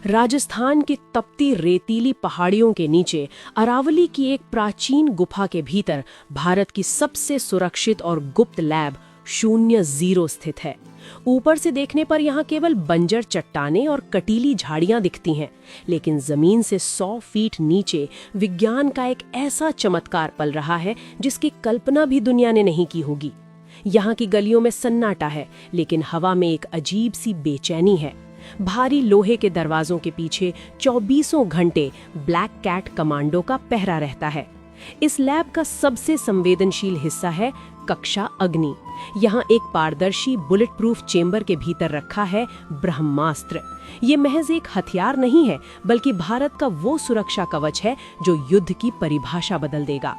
राजस्थान की तपती रेतीली पहाड़ियों के नीचे अरावली की एक प्राचीन गुफा के भीतर भारत की सबसे सुरक्षित और गुप्त लैब 00 स्थित है। ऊपर से देखने पर यहाँ केवल बंजर चट्टानें और कटीली झाड़ियां दिखती हैं, लेकिन जमीन से 100 फीट नीचे विज्ञान का एक ऐसा चमत्कार पल रहा है जिसकी कल्पना भी दुनिया ने नहीं की होगी। यहाँ की गलियों में सन्नाटा है, लेकिन हवा में एक अजीब सी बेचैनी है। भारी लोहे के दरवाजों के पीछे 24 घंटे ब्लैक कैट कमांडो का पहरा रहता है। इस लैब का सबसे संवेदनशील हिस्सा है कक्षा अग्नि। यहाँ एक पारदर्शी बुलेट प्रूफ चेंबर के भीतर रखा है ब्रह्मास्त्र। ये महज एक हथियार नहीं है, बल्कि भारत का वो सुरक्षा कवच है जो युद्ध की परिभाषा बदल देगा।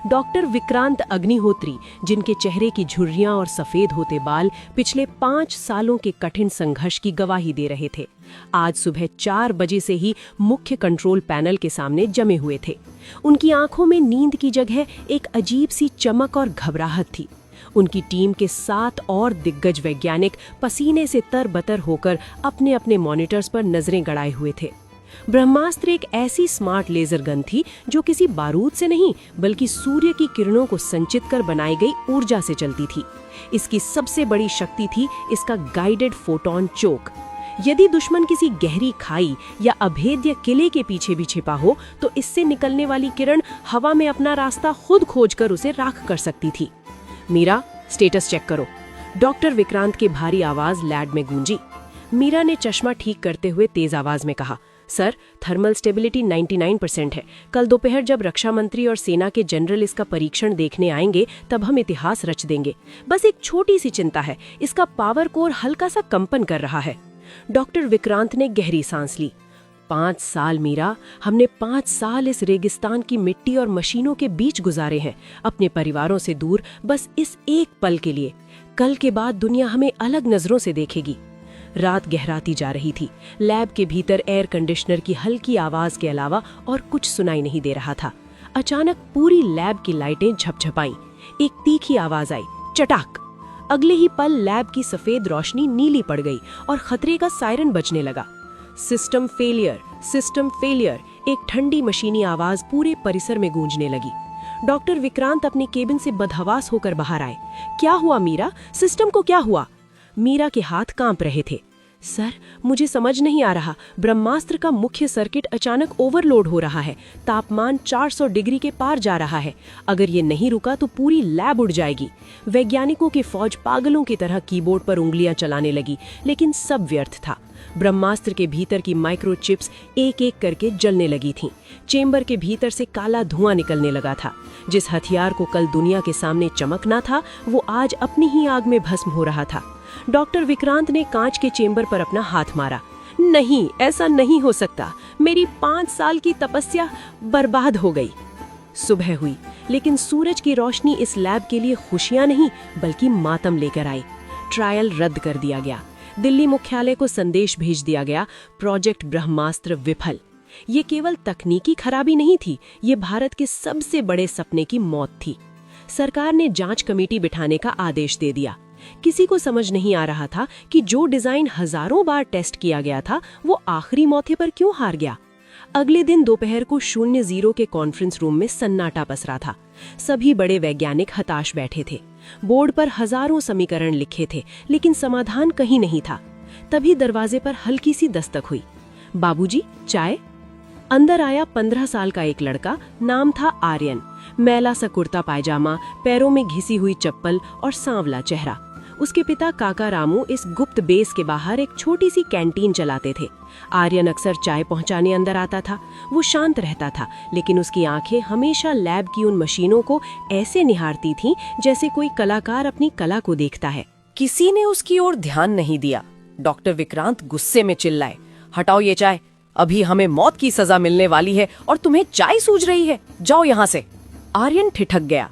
डॉक्टर विक्रांत अग्निहोत्री, जिनके चेहरे की झुर्रियां और सफेद होते बाल पिछले 5 सालों के कठिन संघर्ष की गवाही दे रहे थे, आज सुबह 4 बजे से ही मुख्य कंट्रोल पैनल के सामने जमे हुए थे। उनकी आंखों में नींद की जगह एक अजीब सी चमक और घबराहट थी। उनकी टीम के 7 और दिग्गज वैज्ञानिक पसीने से तरबतर होकर अपने अपने मॉनिटर्स पर नजरें गड़ाए हुए थे। ब्रह्मास्त्र एक ऐसी स्मार्ट लेजर गन थी जो किसी बारूद से नहीं, बल्कि सूर्य की किरणों को संचित कर बनाई गई ऊर्जा से चलती थी। इसकी सबसे बड़ी शक्ति थी इसका गाइडेड फोटोन चोक। यदि दुश्मन किसी गहरी खाई या अभेद्य किले के पीछे भी छिपा हो, तो इससे निकलने वाली किरण हवा में अपना रास्ता खुद खोजकर उसे राख कर सकती थी। मीरा, स्टेटस चेक करो। डॉक्टर विक्रांत की भारी आवाज लैब में गूंजी। मीरा ने चश्मा ठीक करते हुए तेज आवाज में कहा, सर, थर्मल स्टेबिलिटी 99% है। कल दोपहर जब रक्षा मंत्री और सेना के जनरल इसका परीक्षण देखने आएंगे, तब हम इतिहास रच देंगे। बस एक छोटी सी चिंता है, इसका पावर कोर हल्का सा कंपन कर रहा है। डॉक्टर विक्रांत ने गहरी सांस ली। 5 साल मीरा, हमने 5 साल इस रेगिस्तान की मिट्टी और मशीनों के बीच गुजारे हैं, अपने परिवारों से दूर, बस इस एक पल के लिए। कल के बाद दुनिया हमें अलग नजरों से देखेगी। रात गहराती जा रही थी। लैब के भीतर एयर कंडीशनर की हल्की आवाज के अलावा और कुछ सुनाई नहीं दे रहा था। अचानक पूरी लैब की लाइटें झपझपाईं। एक तीखी आवाज आई, चटाक। अगले ही पल लैब की सफेद रोशनी नीली पड़ गई और खतरे का सायरन बजने लगा। सिस्टम फेलियर, सिस्टम फेलियर, एक ठंडी मशीनी आवाज पूरे परिसर में गूंजने लगी। डॉक्टर विक्रांत अपने केबिन से बदहवास होकर बाहर आए। क्या हुआ मीरा? सिस्टम को क्या हुआ? मीरा के हाथ कांप रहे थे। सर, मुझे समझ नहीं आ रहा। ब्रह्मास्त्र का मुख्य सर्किट अचानक ओवरलोड हो रहा है। तापमान 400 डिग्री के पार जा रहा है। अगर ये नहीं रुका तो पूरी लैब उड़ जाएगी। वैज्ञानिकों की फौज पागलों की तरह कीबोर्ड पर उंगलियां चलाने लगी, लेकिन सब व्यर्थ था। ब्रह्मास्त्र के भीतर की माइक्रोचिप्स एक एक करके जलने लगी थीं। चेंबर के भीतर से काला धुआं निकलने लगा था। जिस हथियार को कल दुनिया के सामने चमकना था, वो आज अपनी ही आग में भस्म हो रहा था। डॉक्टर विक्रांत ने कांच के चेंबर पर अपना हाथ मारा। नहीं, ऐसा नहीं हो सकता। मेरी 5 साल की तपस्या बर्बाद हो गई। सुबह हुई, लेकिन सूरज की रोशनी इस लैब के लिए खुशियां नहीं, बल्कि मातम लेकर आई। ट्रायल रद्द कर दिया गया। दिल्ली मुख्यालय को संदेश भेज दिया गया, प्रोजेक्ट ब्रह्मास्त्र विफल। ये केवल तकनीकी खराबी नहीं थी, ये भारत के सबसे बड़े सपने की मौत थी। सरकार ने जांच कमेटी बिठाने का आदेश दे दिया। किसी को समझ नहीं आ रहा था कि जो डिजाइन हजारों बार टेस्ट किया गया था, वो आखिरी मौके पर क्यों हार गया। अगले दिन दोपहर को 00 के कॉन्फ्रेंस रूम में सन्नाटा पसरा था। सभी बड़े वैज्ञानिक हताश बैठे थे। बोर्ड पर हजारों समीकरण लिखे थे, लेकिन समाधान कहीं नहीं था। तभी दरवाजे पर हल्की सी दस्तक हुई। बाबूजी, चाय? अंदर आया 15 साल का एक लड़का। नाम था आर्यन। मैला सा कुर्ता पायजामा, पैरों में घिसी हुई चप्पल और सांवला चेहरा। उसके पिता काका रामू इस गुप्त बेस के बाहर एक छोटी सी कैंटीन चलाते थे। आर्यन अक्सर चाय पहुंचाने अंदर आता था। वो शांत रहता था, लेकिन उसकी आंखें हमेशा लैब की उन मशीनों को ऐसे निहारती थीं जैसे कोई कलाकार अपनी कला को देखता है। किसी ने उसकी ओर ध्यान नहीं दिया। डॉक्टर विक्रांत गुस्से में चिल्लाए, हटाओ ये चाय, अभी हमें मौत की सजा मिलने वाली है और तुम्हें चाय सूझ रही है, जाओ यहाँ से। आर्यन ठिठक गया।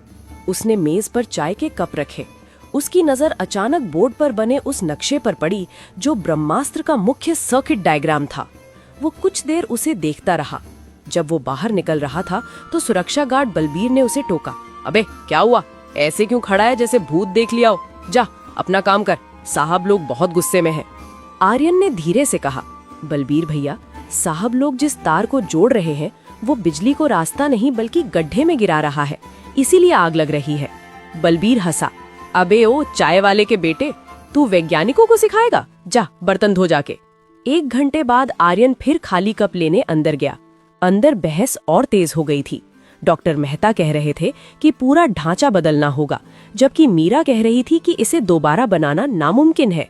उसने मेज पर चाय के कप रखे। उसकी नजर अचानक बोर्ड पर बने उस नक्शे पर पड़ी जो ब्रह्मास्त्र का मुख्य सर्किट डायग्राम था। वो कुछ देर उसे देखता रहा। जब वो बाहर निकल रहा था तो सुरक्षा गार्ड बलबीर ने उसे टोका, अबे क्या हुआ, ऐसे क्यों खड़ा है जैसे भूत देख लिया हो, जा अपना काम कर, साहब लोग बहुत गुस्से में हैं। आर्यन ने धीरे से कहा, बलबीर भैया, साहब लोग जिस तार को जोड़ रहे हैं वो बिजली को रास्ता नहीं बल्कि गड्ढे में गिरा रहा है, इसीलिए आग लग रही है। बलबीर हंसा। अबे ओ चाय वाले के बेटे, तू वैज्ञानिकों को सिखाएगा? जा बर्तन धो जाके। 1 घंटे बाद आर्यन फिर खाली कप लेने अंदर गया। अंदर बहस और तेज हो गई थी। डॉक्टर मेहता कह रहे थे कि पूरा ढांचा बदलना होगा, जबकि मीरा कह रही थी कि इसे दोबारा बनाना नामुमकिन है।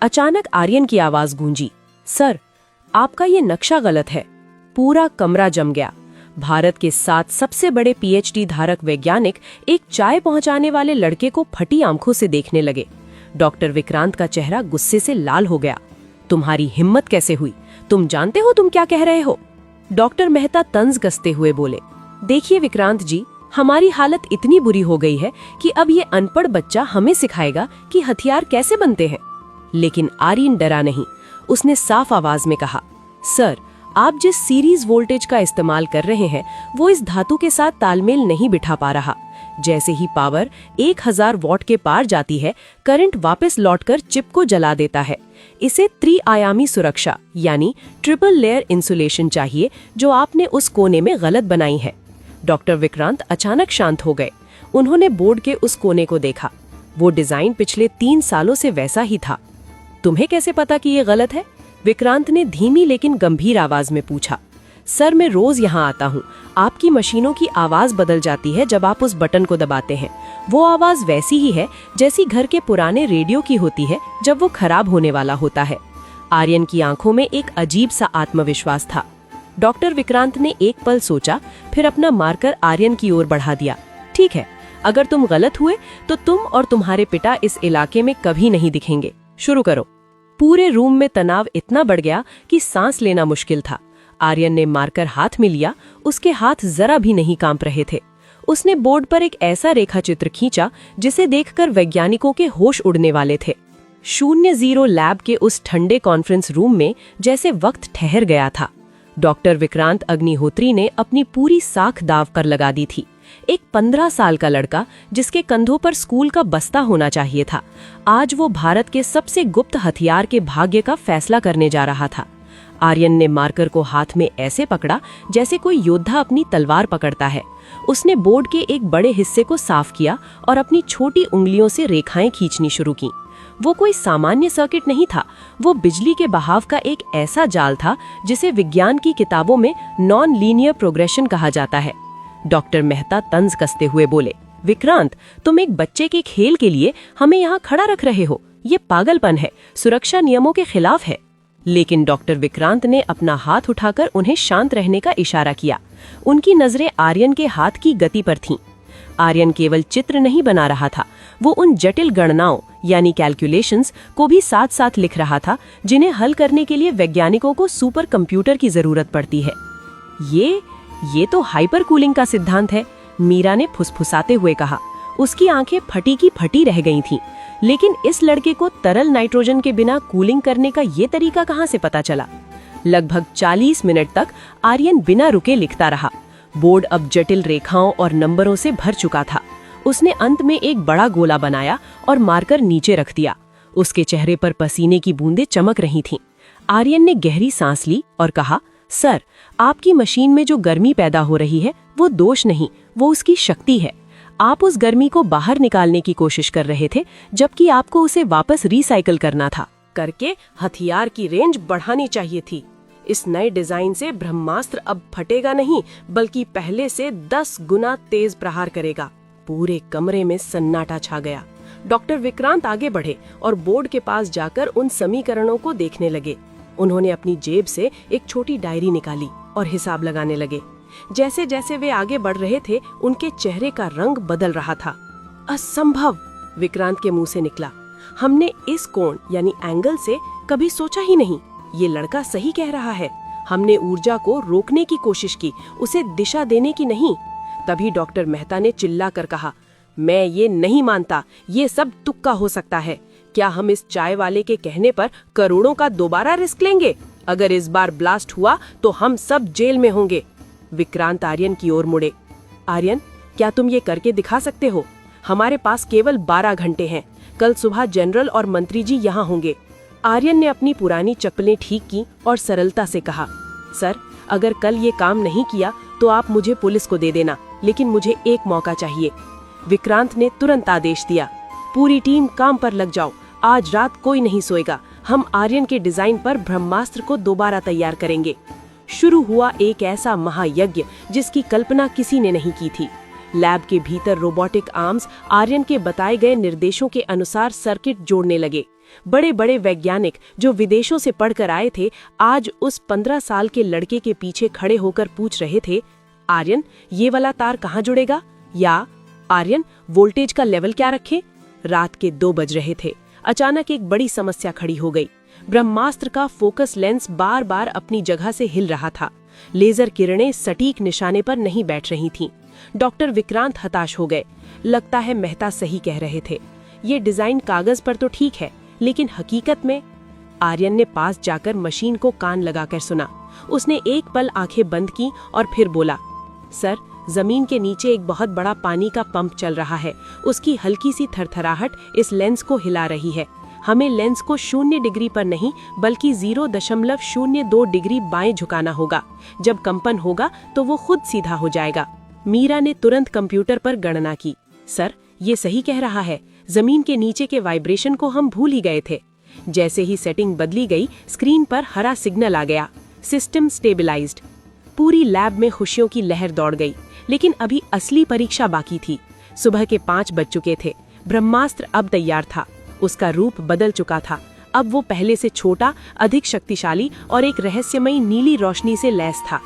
अचानक आर्यन की आवाज गूंजी, सर, आपका ये नक्शा गलत है। पूरा कमरा जम गया। भारत के 7 सबसे बड़े पीएचडी धारक वैज्ञानिक एक चाय पहुंचाने वाले लड़के को फटी आंखों से देखने लगे। डॉक्टर विक्रांत का चेहरा गुस्से से लाल हो गया। तुम्हारी हिम्मत कैसे हुई? तुम जानते हो तुम क्या कह रहे हो? डॉक्टर मेहता तंज कसते हुए बोले, देखिए विक्रांत जी, हमारी हालत इतनी बुरी हो गई है कि अब ये अनपढ़ बच्चा हमें सिखाएगा कि हथियार कैसे बनते हैं। लेकिन आर्यन डरा नहीं। उसने साफ आवाज में कहा, सर, आप जिस सीरीज वोल्टेज का इस्तेमाल कर रहे हैं वो इस धातु के साथ तालमेल नहीं बिठा पा रहा। जैसे ही पावर 1000 वॉट के पार जाती है, करंट वापस लौटकर चिप को जला देता है। इसे त्रिआयामी सुरक्षा यानी ट्रिपल लेयर इंसुलेशन चाहिए, जो आपने उस कोने में गलत बनाई है। डॉक्टर विक्रांत अचानक शांत हो गए। उन्होंने बोर्ड के उस कोने को देखा। वो डिजाइन पिछले 3 सालों से वैसा ही था। तुम्हें कैसे पता कि ये गलत है? विक्रांत ने धीमी लेकिन गंभीर आवाज में पूछा। सर, मैं रोज यहाँ आता हूँ। आपकी मशीनों की आवाज बदल जाती है जब आप उस बटन को दबाते हैं। वो आवाज वैसी ही है जैसी घर के पुराने रेडियो की होती है जब वो खराब होने वाला होता है। आर्यन की आंखों में एक अजीब सा आत्मविश्वास था। डॉक्टर विक्रांत ने एक पल सोचा, फिर अपना मार्कर आर्यन की ओर बढ़ा दिया। ठीक है, अगर तुम गलत हुए तो तुम और तुम्हारे पिता इस इलाके में कभी नहीं दिखेंगे। शुरू करो। पूरे रूम में तनाव इतना बढ़ गया कि सांस लेना मुश्किल था। आर्यन ने मार्कर हाथ में लिया। उसके हाथ जरा भी नहीं कांप रहे थे। उसने बोर्ड पर एक ऐसा रेखा चित्र खींचा जिसे देखकर वैज्ञानिकों के होश उड़ने वाले थे। 00 लैब के उस ठंडे कॉन्फ्रेंस रूम में जैसे वक्त ठहर गया था। डॉक्टर विक्रांत अग्निहोत्री ने अपनी पूरी साख दाव पर लगा दी थी। एक 15 साल का लड़का जिसके कंधों पर स्कूल का बस्ता होना चाहिए था, आज वो भारत के सबसे गुप्त हथियार के भाग्य का फैसला करने जा रहा था। आर्यन ने मार्कर को हाथ में ऐसे पकड़ा जैसे कोई योद्धा अपनी तलवार पकड़ता है। उसने बोर्ड के एक बड़े हिस्से को साफ किया और अपनी छोटी उंगलियों से रेखाएं खींचनी शुरू की। वो कोई सामान्य सर्किट नहीं था। वो बिजली के बहाव का एक ऐसा जाल था जिसे विज्ञान की किताबों में नॉन लीनियर प्रोग्रेशन कहा जाता है। डॉक्टर मेहता तंज कसते हुए बोले, विक्रांत, तुम एक बच्चे के खेल के लिए हमें यहाँ खड़ा रख रहे हो। ये पागलपन है, सुरक्षा नियमों के खिलाफ है। लेकिन डॉक्टर विक्रांत ने अपना हाथ उठाकर उन्हें शांत रहने का इशारा किया। उनकी नजरें आर्यन के हाथ की गति पर थीं। आर्यन केवल चित्र नहीं बना रहा था, वो उन जटिल गणनाओं यानी कैलकुलेशंस को भी साथ साथ लिख रहा था जिन्हें हल करने के लिए वैज्ञानिकों को सुपर कंप्यूटर की जरूरत पड़ती है। ये तो हाइपर कूलिंग का सिद्धांत है, मीरा ने फुसफुसाते हुए कहा। उसकी आंखें फटी की फटी रह गई थीं। लेकिन इस लड़के को तरल नाइट्रोजन के बिना कूलिंग करने का ये तरीका कहाँ से पता चला? लगभग 40 मिनट तक आर्यन बिना रुके लिखता रहा। बोर्ड अब जटिल रेखाओं और नंबरों से भर चुका था। उसने अंत में एक बड़ा गोला बनाया और मारकर नीचे रख दिया। उसके चेहरे पर पसीने की बूंदें चमक रही थीं। आर्यन ने गहरी सांस ली और कहा, सर, आपकी मशीन में जो गर्मी पैदा हो रही है वो दोष नहीं, वो उसकी शक्ति है। आप उस गर्मी को बाहर निकालने की कोशिश कर रहे थे, जबकि आपको उसे वापस रिसाइकल करना था। करके हथियार की रेंज बढ़ानी चाहिए थी। इस नए डिजाइन से ब्रह्मास्त्र अब फटेगा नहीं, बल्कि पहले से 10 गुना तेज प्रहार करेगा। पूरे कमरे में सन्नाटा छा गया। डॉक्टर विक्रांत आगे बढ़े और बोर्ड के पास जाकर उन समीकरणों को देखने लगे। उन्होंने अपनी जेब से एक छोटी डायरी निकाली और हिसाब लगाने लगे। जैसे जैसे वे आगे बढ़ रहे थे, उनके चेहरे का रंग बदल रहा था। असंभव, विक्रांत के मुंह से निकला। हमने इस कोण यानी एंगल से कभी सोचा ही नहीं। ये लड़का सही कह रहा है। हमने ऊर्जा को रोकने की कोशिश की, उसे दिशा देने की नहीं। तभी डॉक्टर मेहता ने चिल्लाकर कहा, मैं ये नहीं मानता, ये सब तुक्का हो सकता है। क्या हम इस चाय वाले के कहने पर करोड़ों का दोबारा रिस्क लेंगे? अगर इस बार ब्लास्ट हुआ तो हम सब जेल में होंगे। विक्रांत आर्यन की ओर मुड़े। आर्यन, क्या तुम ये करके दिखा सकते हो? हमारे पास केवल 12 घंटे हैं। कल सुबह जनरल और मंत्री जी यहाँ होंगे। आर्यन ने अपनी पुरानी चप्पलें ठीक की और सरलता से कहा, सर, अगर कल ये काम नहीं किया तो आप मुझे पुलिस को दे देना, लेकिन मुझे एक मौका चाहिए। विक्रांत ने तुरंत आदेश दिया, पूरी टीम काम पर लग जाओ, आज रात कोई नहीं सोएगा, हम आर्यन के डिजाइन पर ब्रह्मास्त्र को दोबारा तैयार करेंगे। शुरू हुआ एक ऐसा महायज्ञ जिसकी कल्पना किसी ने नहीं की थी। लैब के भीतर रोबोटिक आर्म्स आर्यन के बताए गए निर्देशों के अनुसार सर्किट जोड़ने लगे। बड़े बड़े वैज्ञानिक जो विदेशों से पढ़कर आए थे, आज उस 15 साल के लड़के के पीछे खड़े होकर पूछ रहे थे, आर्यन, ये वाला तार कहाँ जुड़ेगा? या आर्यन, वोल्टेज का लेवल क्या रखें? रात के 2 बज रहे थे। अचानक एक बड़ी समस्या खड़ी हो गई। ब्रह्मास्त्र का फोकस लेंस बार बार अपनी जगह से हिल रहा था। लेजर किरणें सटीक निशाने पर नहीं बैठ रही थीं। डॉक्टर विक्रांत हताश हो गए। लगता है मेहता सही कह रहे थे। ये डिजाइन कागज पर तो ठीक है, लेकिन हकीकत में? आर्यन ने पास जाकर मशीन को कान लगाकर सुना। उसने एक पल आंखें बंद की और फिर बोला, सर, जमीन के नीचे एक बहुत बड़ा पानी का पंप चल रहा है। उसकी हल्की सी थरथराहट इस लेंस को हिला रही है। हमें लेंस को 0 डिग्री पर नहीं बल्कि 0.02 डिग्री बाएं झुकाना होगा। जब कंपन होगा तो वो खुद सीधा हो जाएगा। मीरा ने तुरंत कंप्यूटर पर गणना की। सर, ये सही कह रहा है। जमीन के नीचे के वाइब्रेशन को हम भूल ही गए थे। जैसे ही सेटिंग बदली गई, स्क्रीन पर हरा सिग्नल आ गया। System stabilised. पूरी लैब में खुशियों की लहर दौड़ गई। लेकिन अभी असली परीक्षा बाकी थी। सुबह के 5 बज चुके थे। ब्रह्मास्त्र अब तैयार था। उसका रूप बदल चुका था। अब वो पहले से छोटा, अधिक शक्तिशाली और एक रहस्यमयी नीली रोशनी से लैस था।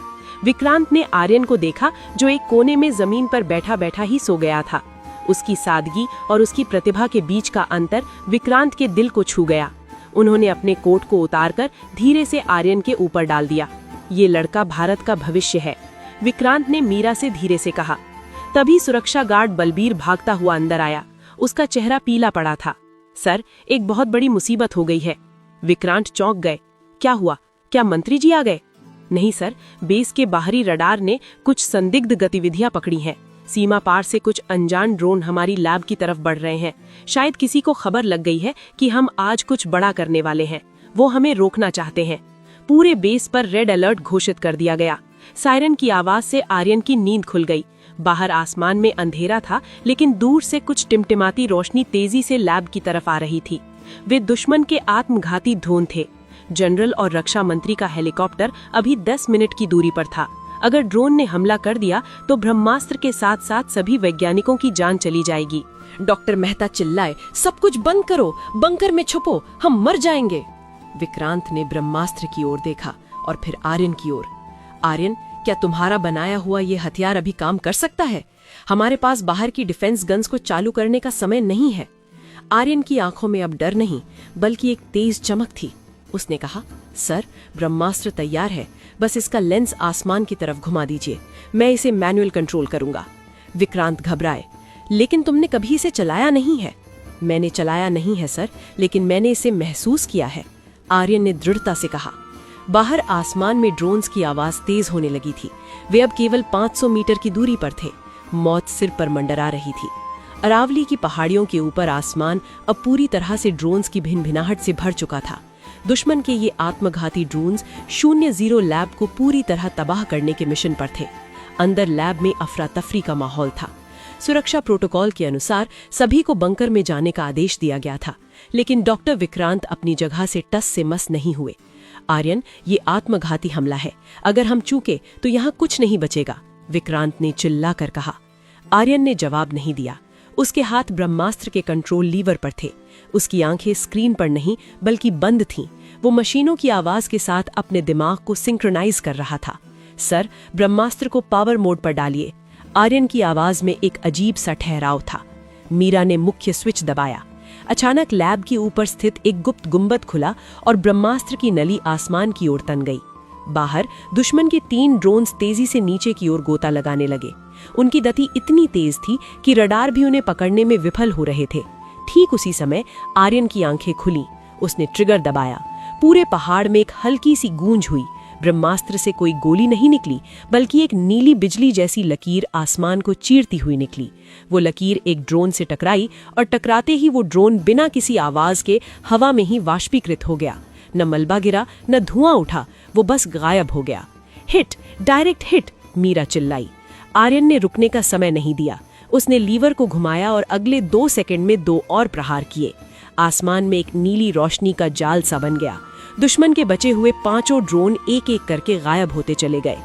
विक्रांत ने आर्यन को देखा, जो एक कोने में जमीन पर बैठा बैठा ही सो गया था। उसकी सादगी और उसकी प्रतिभा के बीच का अंतर विक्रांत के दिल को छू गया। उन्होंने अपने कोट को उतारकर धीरे से आर्यन के ऊपर डाल दिया। ये लड़का भारत का भविष्य है, विक्रांत ने मीरा से धीरे से कहा। तभी सुरक्षा गार्ड बलबीर भागता हुआ अंदर आया। उसका चेहरा पीला पड़ा था। सर, एक बहुत बड़ी मुसीबत हो गई है। विक्रांत चौंक गए। क्या हुआ? क्या मंत्री जी आ गए? नहीं सर, बेस के बाहरी रडार ने कुछ संदिग्ध गतिविधियां पकड़ी हैं। सीमा पार से कुछ अनजान ड्रोन हमारी लैब की तरफ बढ़ रहे हैं। शायद किसी को खबर लग गई है कि हम आज कुछ बड़ा करने वाले हैं। वो हमें रोकना चाहते हैं। पूरे बेस पर रेड अलर्ट घोषित कर दिया गया। सायरन की आवाज से आर्यन की नींद खुल गई। बाहर आसमान में अंधेरा था, लेकिन दूर से कुछ टिमटिमाती रोशनी तेजी से लैब की तरफ आ रही थी। वे दुश्मन के आत्मघाती ड्रोन थे। जनरल और रक्षा मंत्री का हेलीकॉप्टर अभी 10 मिनट की दूरी पर था। अगर ड्रोन ने हमला कर दिया तो ब्रह्मास्त्र के साथ साथ सभी वैज्ञानिकों की जान चली जाएगी। डॉक्टर मेहता चिल्लाए, सब कुछ बंद करो, बंकर में छुपो, हम मर जाएंगे। विक्रांत ने ब्रह्मास्त्र की ओर देखा और फिर आर्यन की ओर। आर्यन, क्या तुम्हारा बनाया हुआ ये हथियार अभी काम कर सकता है? हमारे पास बाहर की डिफेंस गन्स को चालू करने का समय नहीं है। आर्यन की आंखों में अब डर नहीं, बल्कि एक तेज चमक थी। उसने कहा, सर, ब्रह्मास्त्र तैयार है, बस इसका लेंस आसमान की तरफ घुमा दीजिए, मैं इसे मैनुअल कंट्रोल करूंगा। विक्रांत घबराए, लेकिन तुमने कभी इसे चलाया नहीं है। मैंने चलाया नहीं है सर, लेकिन मैंने इसे महसूस किया है, आर्यन ने दृढ़ता से कहा। बाहर आसमान में ड्रोन्स की आवाज तेज होने लगी थी। वे अब केवल 500 मीटर की दूरी पर थे। मौत सिर पर मंडरा रही थी। अरावली की पहाड़ियों के ऊपर आसमान अब पूरी तरह से ड्रोन्स की भिनभिनाहट से भर चुका था। दुश्मन के ये आत्मघाती ड्रोन्स 0-0 लैब को पूरी तरह तबाह करने के मिशन पर थे। अंदर लैब में अफरा तफरी का माहौल था। सुरक्षा प्रोटोकॉल के अनुसार सभी को बंकर में जाने का आदेश दिया गया था, लेकिन डॉक्टर विक्रांत अपनी जगह से टस से मस नहीं हुए। आर्यन, ये आत्मघाती हमला है, अगर हम चूके तो यहाँ कुछ नहीं बचेगा, विक्रांत ने चिल्लाकर कहा। आर्यन ने जवाब नहीं दिया। उसके हाथ ब्रह्मास्त्र के कंट्रोल लीवर पर थे। उसकी आंखें स्क्रीन पर नहीं बल्कि बंद थीं। वो मशीनों की आवाज के साथ अपने दिमाग को सिंक्रोनाइज कर रहा था। सर, ब्रह्मास्त्र को पावर मोड पर डालिए। आर्यन की आवाज में एक अजीब सा ठहराव था। मीरा ने मुख्य स्विच दबाया। अचानक लैब के ऊपर स्थित एक गुप्त गुंबद खुला और ब्रह्मास्त्र की नली आसमान की ओर तन गई। बाहर दुश्मन के 3 ड्रोन्स तेजी से नीचे की ओर गोता लगाने लगे। उनकी गति इतनी तेज थी कि रडार भी उन्हें पकड़ने में विफल हो रहे थे। ठीक उसी समय आर्यन की आंखें खुली। उसने ट्रिगर दबाया। पूरे पहाड़ में एक हल्की सी गूंज हुई। ब्रह्मास्त्र से कोई गोली नहीं निकली, बल्कि एक नीली बिजली जैसी लकीर आसमान को चीरती हुई निकली। वो लकीर एक ड्रोन से टकराई और टकराते ही वो ड्रोन बिना किसी आवाज के हवा में ही वाष्पीकृत हो गया। न मलबा गिरा, न धुआं उठा, वो बस गायब हो गया। हिट, डायरेक्ट हिट, मीरा चिल्लाई। आर्यन ने रुकने का समय नहीं दिया। उसने लीवर को घुमाया और अगले 2 सेकंड में 2 और प्रहार किए। आसमान में एक नीली रोशनी का जाल सा बन गया। दुश्मन के बचे हुए 5 ड्रोन एक एक करके गायब होते चले गए।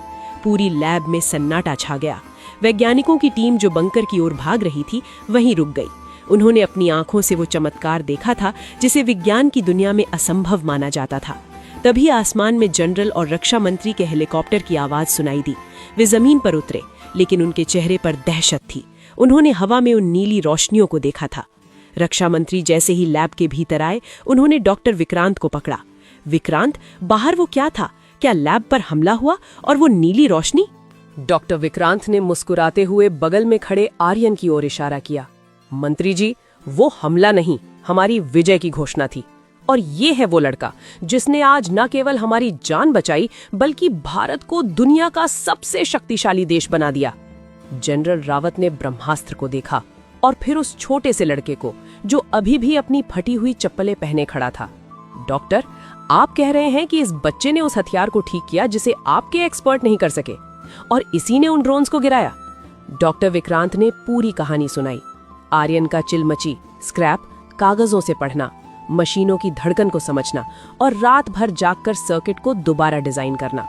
पूरी लैब में सन्नाटा छा गया। वैज्ञानिकों की टीम जो बंकर की ओर भाग रही थी वहीं रुक गई। उन्होंने अपनी आंखों से वो चमत्कार देखा था जिसे विज्ञान की दुनिया में असंभव माना जाता था। तभी आसमान में जनरल और रक्षा मंत्री के हेलीकॉप्टर की आवाज सुनाई दी। वे जमीन पर उतरे, लेकिन उनके चेहरे पर दहशत थी। उन्होंने हवा में उन नीली रोशनियों को देखा था। रक्षा मंत्री जैसे ही लैब के भीतर आए, उन्होंने डॉक्टर विक्रांत को पकड़ा। विक्रांत, बाहर वो क्या था? क्या लैब पर हमला हुआ? और वो नीली रोशनी? डॉक्टर विक्रांत ने मुस्कुराते हुए बगल में खड़े आर्यन की ओर इशारा किया। मंत्री जी, वो हमला नहीं, हमारी विजय की घोषणा थी। और ये है वो लड़का जिसने आज न केवल हमारी जान बचाई, बल्कि भारत को दुनिया का सबसे शक्तिशाली देश बना दिया। जनरल रावत ने ब्रह्मास्त्र को देखा और फिर उस छोटे से लड़के को जो अभी भी अपनी फटी हुई चप्पलें पहने खड़ा था। डॉक्टर, आप कह रहे हैं कि इस बच्चे ने उस हथियार को ठीक किया जिसे आपके एक्सपर्ट नहीं कर सके, और इसी ने उन ड्रोन्स को गिराया? डॉक्टर विक्रांत ने पूरी कहानी सुनाई। आर्यन का चिलमची, स्क्रैप, कागजों से पढ़ना, मशीनों की धड़कन को समझना और रात भर जागकर सर्किट को दोबारा डिजाइन करना।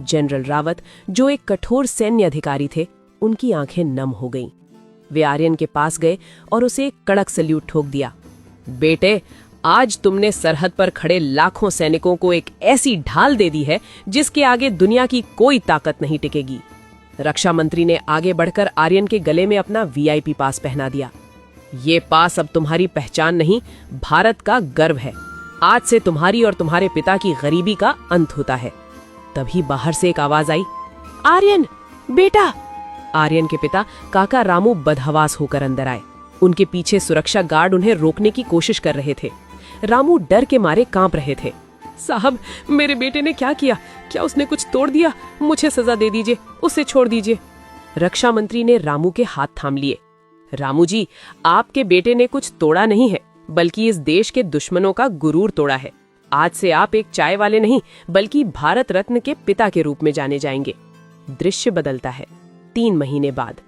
जनरल रावत, जो एक कठोर सैन्य अधिकारी थे, उनकी आंखें नम हो गईं। वे आर्यन के पास गए और उसे एक कड़क सल्यूट ठोक दिया। बेटे, आज तुमने सरहद पर खड़े लाखों सैनिकों को एक ऐसी ढाल दे दी है जिसके आगे दुनिया की कोई ताकत नहीं टिकेगी। रक्षा मंत्री ने आगे बढ़कर आर्यन के गले में अपना वीआईपी पास पहना दिया। ये पास अब तुम्हारी पहचान नहीं, भारत का गर्व है। आज से तुम्हारी और तुम्हारे पिता की गरीबी का अंत होता है। तभी बाहर से एक आवाज आई, आर्यन बेटा। आर्यन के पिता काका रामू बदहवास होकर अंदर आए। उनके पीछे सुरक्षा गार्ड उन्हें रोकने की कोशिश कर रहे थे। रामू डर के मारे कांप रहे थे। साहब, मेरे बेटे ने क्या किया? क्या उसने कुछ तोड़ दिया? मुझे सजा दे दीजिए, उसे छोड़ दीजिए। रक्षा मंत्री ने रामू के हाथ थाम लिए। रामू जी, आपके बेटे ने कुछ तोड़ा नहीं है, बल्कि इस देश के दुश्मनों का गुरूर तोड़ा है। आज से आप एक चाय वाले नहीं, बल्कि भारत रत्न के पिता के रूप में जाने जाएंगे। दृश्य बदलता है। 3 महीने बाद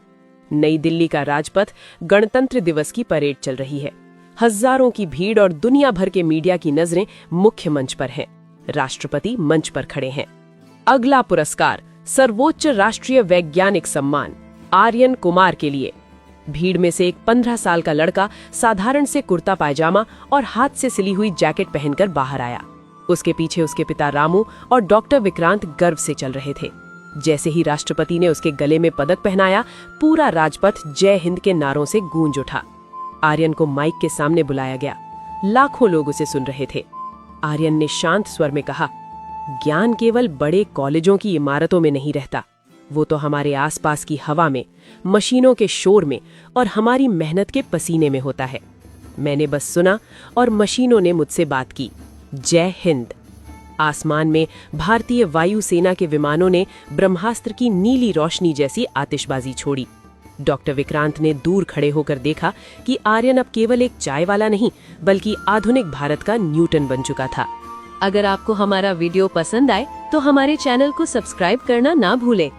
नई दिल्ली का राजपथ, गणतंत्र दिवस की परेड चल रही है। हजारों की भीड़ और दुनिया भर के मीडिया की नजरें मुख्य मंच पर हैं। राष्ट्रपति मंच पर खड़े हैं। अगला पुरस्कार, सर्वोच्च राष्ट्रीय वैज्ञानिक सम्मान, आर्यन कुमार के लिए। भीड़ में से एक 15 साल का लड़का साधारण से कुर्ता पायजामा और हाथ से सिली हुई जैकेट पहनकर बाहर आया। उसके पीछे उसके पिता रामू और डॉक्टर विक्रांत गर्व से चल रहे थे। जैसे ही राष्ट्रपति ने उसके गले में पदक पहनाया, पूरा राजपथ जय हिंद के नारों से गूंज उठा। आर्यन को माइक के सामने बुलाया गया। लाखों लोग उसे सुन रहे थे। आर्यन ने शांत स्वर में कहा, ज्ञान केवल बड़े कॉलेजों की इमारतों में नहीं रहता, वो तो हमारे आसपास की हवा में, मशीनों के शोर में और हमारी मेहनत के पसीने में होता है। मैंने बस सुना और मशीनों ने मुझसे बात की। जय हिंद। आसमान में भारतीय वायुसेना के विमानों ने ब्रह्मास्त्र की नीली रोशनी जैसी आतिशबाजी छोड़ी। डॉक्टर विक्रांत ने दूर खड़े होकर देखा कि आर्यन अब केवल एक चाय वाला नहीं, बल्कि आधुनिक भारत का न्यूटन बन चुका था। अगर आपको हमारा वीडियो पसंद आए तो हमारे चैनल को सब्सक्राइब करना ना भूलें।